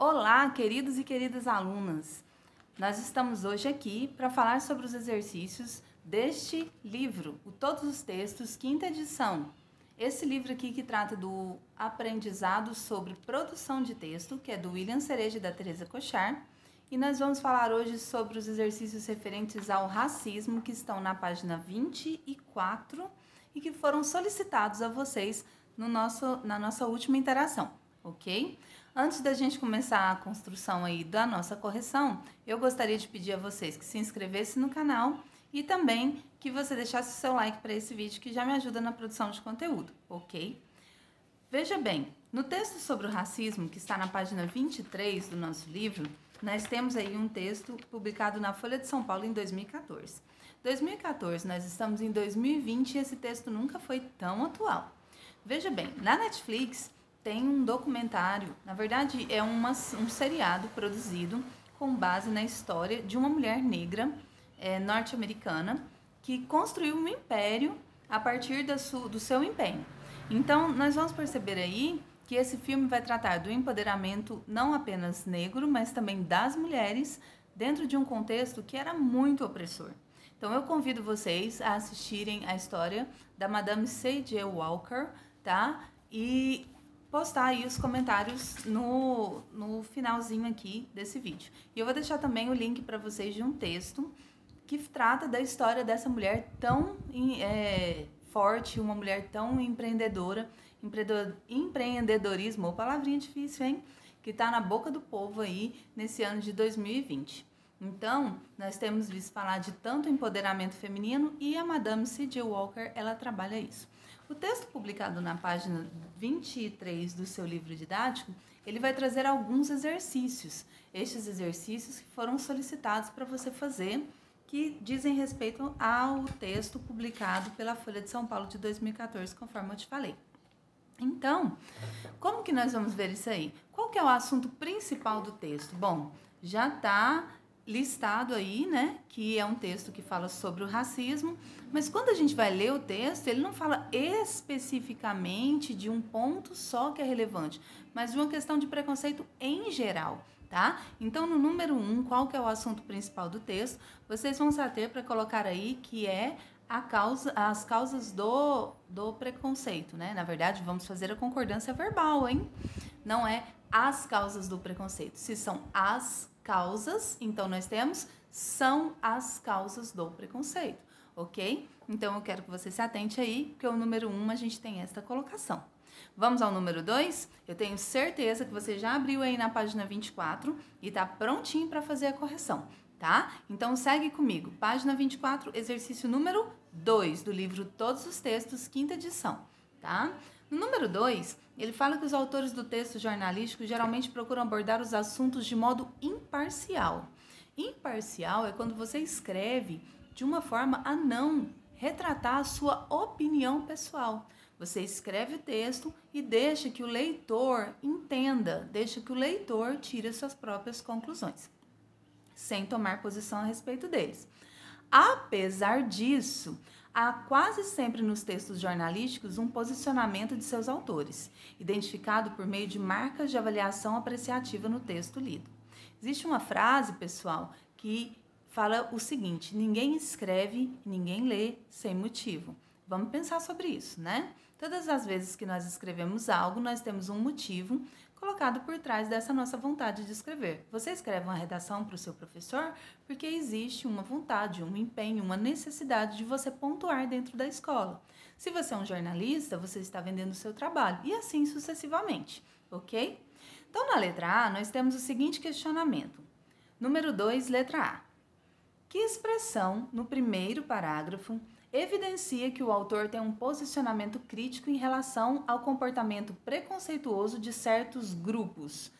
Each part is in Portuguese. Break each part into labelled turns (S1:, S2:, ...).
S1: Olá, queridos e queridas alunas! Nós estamos hoje aqui para falar sobre os exercícios deste livro, o Todos os Textos, quinta edição. Esse livro aqui que trata do aprendizado sobre produção de texto, que é do William Cereja e da Teresa Cochar. E nós vamos falar hoje sobre os exercícios referentes ao racismo, que estão na página 24 e que foram solicitados a vocês na nossa última interação, ok? Antes da gente começar a construção aí da nossa correção, eu gostaria de pedir a vocês que se inscrevessem no canal e também que você deixasse o seu like para esse vídeo, que já me ajuda na produção de conteúdo, ok? Veja bem, no texto sobre o racismo, que está na página 23 do nosso livro, nós temos aí um texto publicado na Folha de São Paulo em 2014. 2014, nós estamos em 2020 e esse texto nunca foi tão atual. Veja bem, na Netflix tem um documentário, na verdade é um seriado produzido com base na história de uma mulher negra norte-americana que construiu um império a partir do seu empenho. Então, nós vamos perceber aí que esse filme vai tratar do empoderamento não apenas negro, mas também das mulheres dentro de um contexto que era muito opressor. Então, eu convido vocês a assistirem a história da Madame C.J. Walker, tá? E postar aí os comentários no finalzinho aqui desse vídeo. E eu vou deixar também o link para vocês de um texto que trata da história dessa mulher tão forte, uma mulher tão empreendedora, empreendedorismo, palavrinha difícil, hein? Que está na boca do povo aí nesse ano de 2020. Então, nós temos visto falar de tanto empoderamento feminino e a Madame C.J. Walker, ela trabalha isso. O texto publicado na página 23 do seu livro didático, ele vai trazer alguns exercícios. Estes exercícios que foram solicitados para você fazer, que dizem respeito ao texto publicado pela Folha de São Paulo de 2014, conforme eu te falei. Então, como que nós vamos ver isso aí? Qual que é o assunto principal do texto? Bom, já está listado aí, né, que é um texto que fala sobre o racismo, mas quando a gente vai ler o texto, ele não fala especificamente de um ponto só que é relevante, mas de uma questão de preconceito em geral, tá? Então, no número 1, qual que é o assunto principal do texto? Vocês vão saber para colocar aí que é as causas do preconceito, né? Na verdade, vamos fazer a concordância verbal, hein? Não é as causas do preconceito. Se são as causas, então nós temos são as causas do preconceito, ok? Então eu quero que você se atente aí, porque o número 1 a gente tem esta colocação. Vamos ao número 2? Eu tenho certeza que você já abriu aí na página 24 e está prontinho para fazer a correção, tá? Então segue comigo. Página 24, exercício número 2 do livro Todos os Textos, quinta edição, tá? No número 2, ele fala que os autores do texto jornalístico geralmente procuram abordar os assuntos de modo imparcial. Imparcial é quando você escreve de uma forma a não retratar a sua opinião pessoal. Você escreve o texto e deixa que o leitor entenda, deixa que o leitor tire suas próprias conclusões, sem tomar posição a respeito deles. Apesar disso, há quase sempre nos textos jornalísticos um posicionamento de seus autores, identificado por meio de marcas de avaliação apreciativa no texto lido. Existe uma frase, pessoal, que fala o seguinte: ninguém escreve, ninguém lê sem motivo. Vamos pensar sobre isso, né? Todas as vezes que nós escrevemos algo, nós temos um motivo colocado por trás dessa nossa vontade de escrever. Você escreve uma redação para o seu professor porque existe uma vontade, um empenho, uma necessidade de você pontuar dentro da escola. Se você é um jornalista, você está vendendo o seu trabalho e assim sucessivamente, ok? Então, na letra A, nós temos o seguinte questionamento. Número 2, letra A. Que expressão, no primeiro parágrafo, evidencia que o autor tem um posicionamento crítico em relação ao comportamento preconceituoso de certos grupos?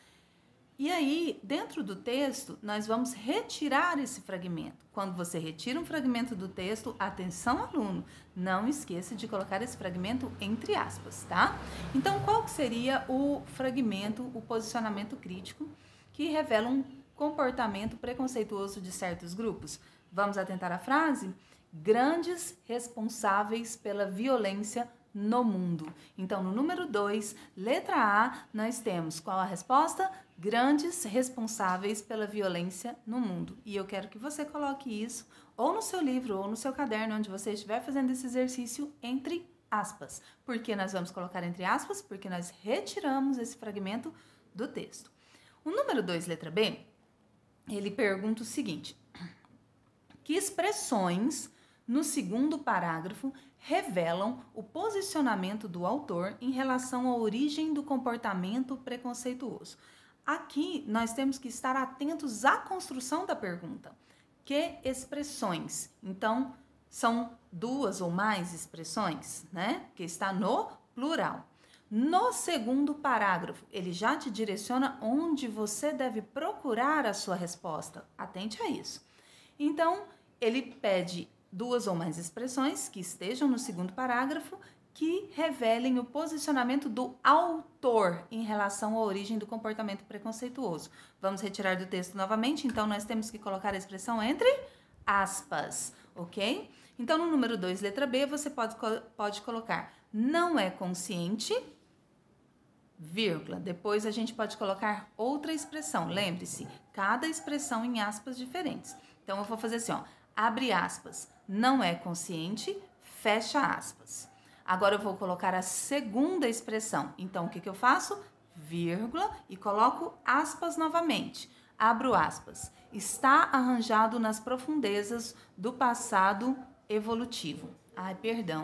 S1: E aí, dentro do texto, nós vamos retirar esse fragmento. Quando você retira um fragmento do texto, atenção, aluno, não esqueça de colocar esse fragmento entre aspas, tá? Então, qual que seria o fragmento, o posicionamento crítico, que revela um comportamento preconceituoso de certos grupos? Vamos atentar à frase? Grandes responsáveis pela violência no mundo. Então, no número 2, letra A, nós temos qual a resposta? Grandes responsáveis pela violência no mundo. E eu quero que você coloque isso ou no seu livro ou no seu caderno, onde você estiver fazendo esse exercício, entre aspas. Por que nós vamos colocar entre aspas? Porque nós retiramos esse fragmento do texto. O número 2, letra B, ele pergunta o seguinte: que expressões no segundo parágrafo revelam o posicionamento do autor em relação à origem do comportamento preconceituoso? Aqui nós temos que estar atentos à construção da pergunta. Que expressões? Então, são 2 ou mais expressões, né? Que está no plural. No segundo parágrafo, ele já te direciona onde você deve procurar a sua resposta. Atente a isso. Então, ele pede 2 ou mais expressões que estejam no segundo parágrafo que revelem o posicionamento do autor em relação à origem do comportamento preconceituoso. Vamos retirar do texto novamente, então nós temos que colocar a expressão entre aspas, ok? Então, no número 2, letra B, você pode colocar não é consciente, vírgula. Depois a gente pode colocar outra expressão. Lembre-se, cada expressão em aspas diferentes. Então, eu vou fazer assim, ó, abre aspas, não é consciente, fecha aspas. Agora eu vou colocar a segunda expressão. Então, o que eu faço? Vírgula e coloco aspas novamente. Abro aspas. Está arranjado nas profundezas do passado evolutivo.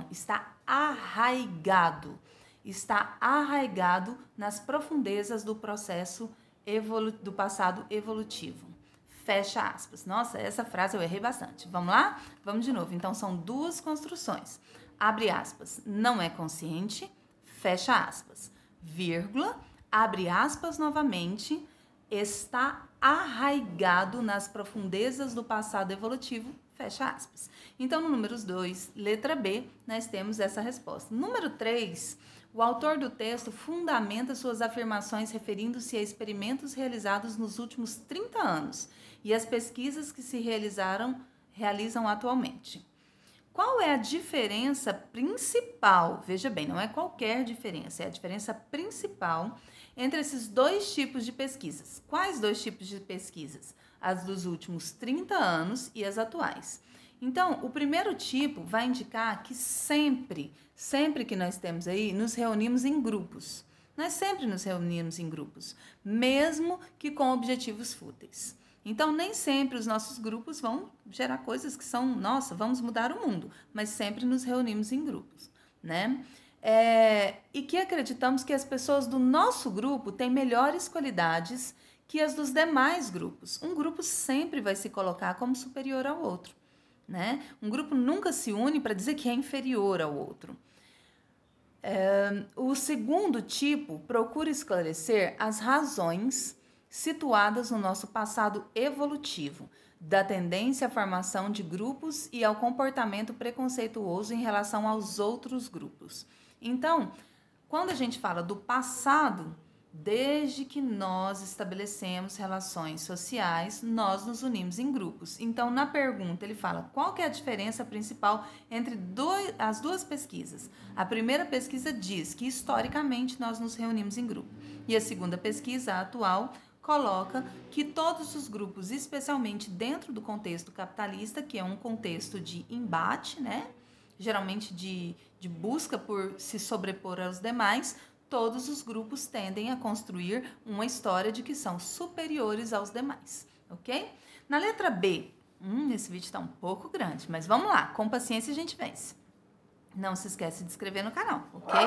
S1: Está arraigado. Está arraigado nas profundezas do processo do passado evolutivo. Fecha aspas. Nossa, essa frase eu errei bastante. Vamos lá? Vamos de novo. Então, são 2 construções. Abre aspas, não é consciente, fecha aspas. Vírgula, abre aspas novamente, está arraigado nas profundezas do passado evolutivo, fecha aspas. Então, no número 2, letra B, nós temos essa resposta. Número 3, o autor do texto fundamenta suas afirmações referindo-se a experimentos realizados nos últimos 30 anos e as pesquisas que se realizam atualmente. Qual é a diferença principal? Veja bem, não é qualquer diferença, é a diferença principal entre esses 2 tipos de pesquisas. Quais 2 tipos de pesquisas? As dos últimos 30 anos e as atuais. Então, o primeiro tipo vai indicar que sempre que nós temos aí, nos reunimos em grupos. Nós sempre nos reunimos em grupos, mesmo que com objetivos fúteis. Então, nem sempre os nossos grupos vão gerar coisas que são, nossa, vamos mudar o mundo, mas sempre nos reunimos em grupos, né? E que acreditamos que as pessoas do nosso grupo têm melhores qualidades que as dos demais grupos. Um grupo sempre vai se colocar como superior ao outro, né? Um grupo nunca se une para dizer que é inferior ao outro. O segundo tipo procura esclarecer as razões situadas no nosso passado evolutivo, da tendência à formação de grupos e ao comportamento preconceituoso em relação aos outros grupos. Então, quando a gente fala do passado, desde que nós estabelecemos relações sociais, nós nos unimos em grupos. Então, na pergunta, ele fala qual que é a diferença principal entre as 2 pesquisas. A primeira pesquisa diz que, historicamente, nós nos reunimos em grupo. E a segunda pesquisa, a atual, coloca que todos os grupos, especialmente dentro do contexto capitalista, que é um contexto de embate, né? Geralmente de busca por se sobrepor aos demais, todos os grupos tendem a construir uma história de que são superiores aos demais, ok? Na letra B, esse vídeo está um pouco grande, mas vamos lá, com paciência a gente vence. Não se esquece de inscrever no canal, ok?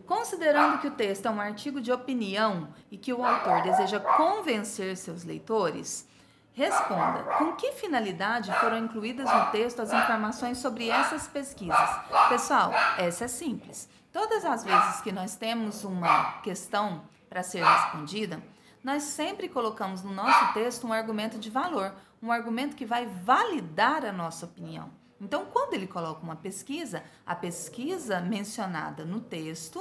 S1: Considerando que o texto é um artigo de opinião e que o autor deseja convencer seus leitores, responda, com que finalidade foram incluídas no texto as informações sobre essas pesquisas? Pessoal, essa é simples. Todas as vezes que nós temos uma questão para ser respondida, nós sempre colocamos no nosso texto um argumento de valor, um argumento que vai validar a nossa opinião. Então, quando ele coloca uma pesquisa, a pesquisa mencionada no texto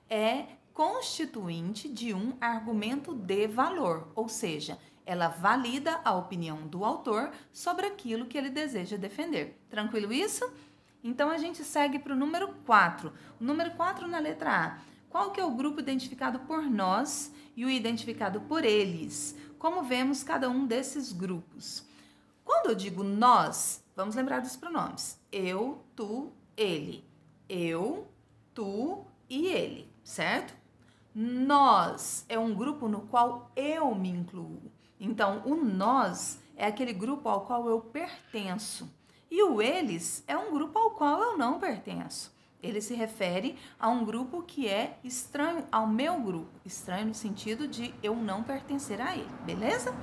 S1: é constituinte de um argumento de valor, ou seja, ela valida a opinião do autor sobre aquilo que ele deseja defender. Tranquilo isso? Então, a gente segue para o número 4. O número 4 na letra A. Qual que é o grupo identificado por nós e o identificado por eles? Como vemos cada um desses grupos? Quando eu digo nós, vamos lembrar dos pronomes. Eu, tu, ele. Eu, tu e ele, certo? Nós é um grupo no qual eu me incluo. Então, o nós é aquele grupo ao qual eu pertenço. E o eles é um grupo ao qual eu não pertenço. Ele se refere a um grupo que é estranho ao meu grupo. Estranho no sentido de eu não pertencer a ele, beleza?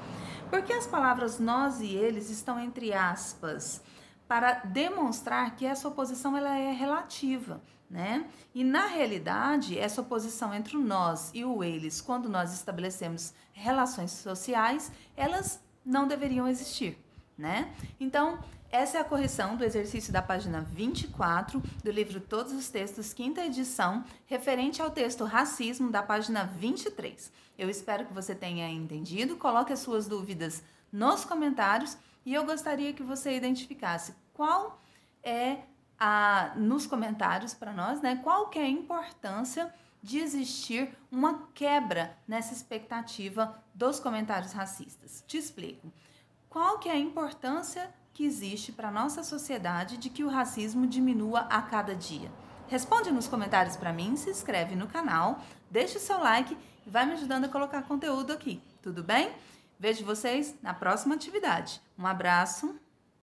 S1: Porque as palavras nós e eles estão entre aspas para demonstrar que essa oposição ela é relativa, né? E na realidade, essa oposição entre o nós e o eles, quando nós estabelecemos relações sociais, elas não deveriam existir, né? Então, essa é a correção do exercício da página 24 do livro Todos os Textos, quinta edição, referente ao texto Racismo, da página 23. Eu espero que você tenha entendido, coloque as suas dúvidas nos comentários e eu gostaria que você identificasse qual é nos comentários para nós, né? Qual que é a importância de existir uma quebra nessa expectativa dos comentários racistas. Te explico. Qual que é a importância que existe para a nossa sociedade de que o racismo diminua a cada dia? Responde nos comentários para mim, se inscreve no canal, deixa o seu like e vai me ajudando a colocar conteúdo aqui, tudo bem? Vejo vocês na próxima atividade. Um abraço!